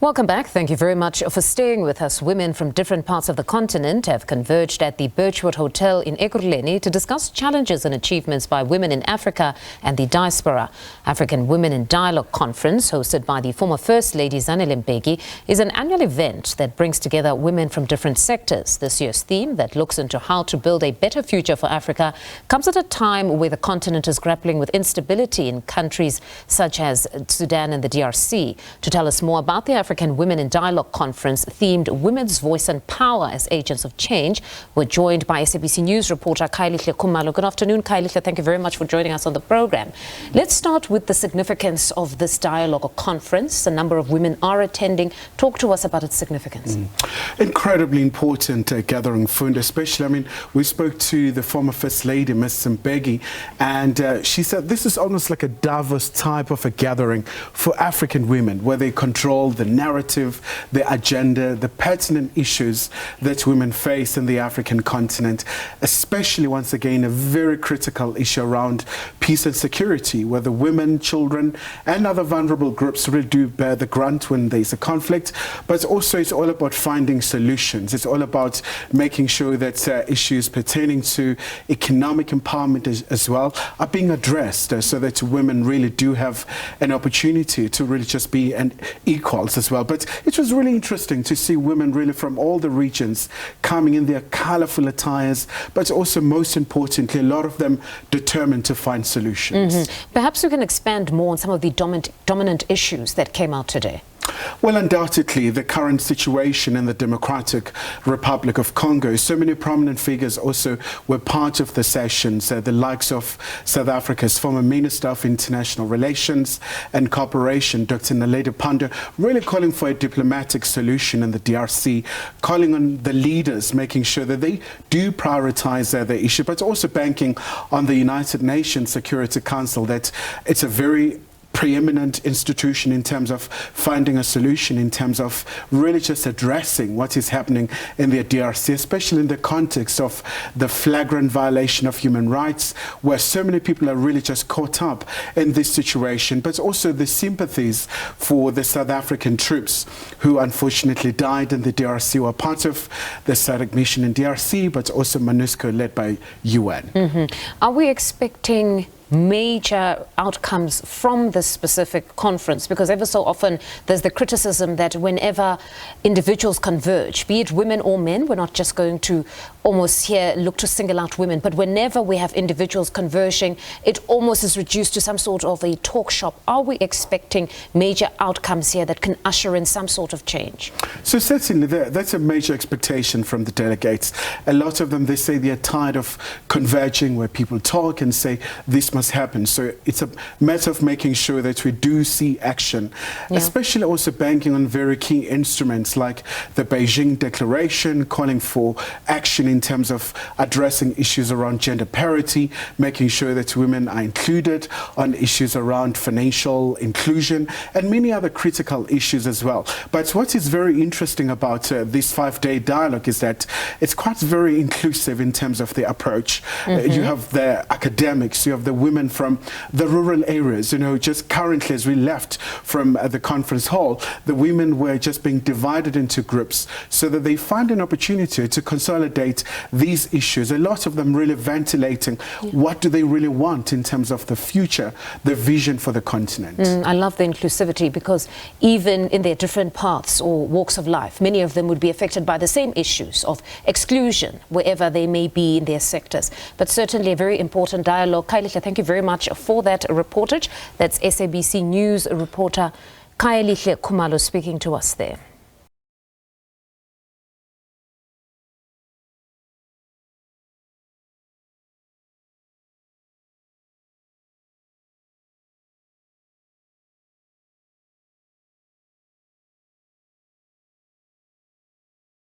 Welcome back. Thank you very much for staying with us. Women from different parts of the continent have converged at the Birchwood Hotel in Ekurhuleni to discuss challenges and achievements by women in Africa and the diaspora. African Women in Dialogue Conference, hosted by the former First Lady Zanele Mbeki, is an annual event that brings together women from different sectors. This year's theme, that looks into how to build a better future for Africa, comes at a time where the continent is grappling with instability in countries such as Sudan and the DRC. To tell us more about the African Women in Dialogue Conference themed Women's Voice and Power as Agents of Change, we're joined by SABC News reporter Ekurhuleni Khumalo. Good afternoon, Ekurhuleni. Thank you very much for joining us on the program. Let's start with the significance of this dialogue or conference. A number of women are attending. Talk to us about its significance. Incredibly important gathering, Fund, especially, we spoke to the former First Lady, Ms. Mbeki, and she said this is almost like a Davos type of a gathering for African women, where they control the narrative, the agenda, the pertinent issues that women face in the African continent, especially, once again, a very critical issue around peace and security, where the women, children, and other vulnerable groups really do bear the grunt when there's a conflict. But also, it's all about finding solutions. It's all about making sure that issues pertaining to economic empowerment as well are being addressed, so that women really do have an opportunity to really just be equals as well. But it was really interesting to see women really from all the regions coming in their colorful attires, but also, most importantly, a lot of them determined to find solutions. Perhaps we can expand more on some of the dominant issues that came out today. Well, undoubtedly, the current situation in the Democratic Republic of Congo. So many prominent figures also were part of the sessions, the likes of South Africa's former Minister of International Relations and Cooperation, Dr. Naledi Pandor, really calling for a diplomatic solution in the DRC, calling on the leaders, making sure that they do prioritize the issue, but also banking on the United Nations Security Council, that it's a very preeminent institution in terms of finding a solution, in terms of really just addressing what is happening in the DRC, especially in the context of the flagrant violation of human rights, where so many people are really just caught up in this situation, but also the sympathies for the South African troops who unfortunately died in the DRC, who are part of the SADC mission in DRC, but also MONUSCO led by UN. Are we expecting major outcomes from this specific conference? Because ever so often there's the criticism that whenever individuals converge, be it women or men, we're not just going to almost here look to single out women, but whenever we have individuals converging, it almost is reduced to some sort of a talk shop. Are we expecting major outcomes here that can usher in some sort of change? So certainly that's a major expectation from the delegates. A lot of them, they say they're tired of converging, where people talk and say this must happen. So it's a matter of making sure that we do see action, especially also banking on very key instruments like the Beijing Declaration, calling for action in terms of addressing issues around gender parity, making sure that women are included on issues around financial inclusion and many other critical issues as well. But what is very interesting about this 5-day dialogue is that it's quite very inclusive in terms of the approach. You have the academics, you have the women from the rural areas. Just currently, as we left from the conference hall, the women were just being divided into groups so that they find an opportunity to consolidate these issues. A lot of them really ventilating what do they really want in terms of the future, the vision for the continent. I love the inclusivity, because even in their different paths or walks of life, many of them would be affected by the same issues of exclusion wherever they may be in their sectors. But certainly a very important dialogue. Ekurhuleni, thank you very much for that reportage. That's SABC News reporter Ekurhuleni Khumalo speaking to us there.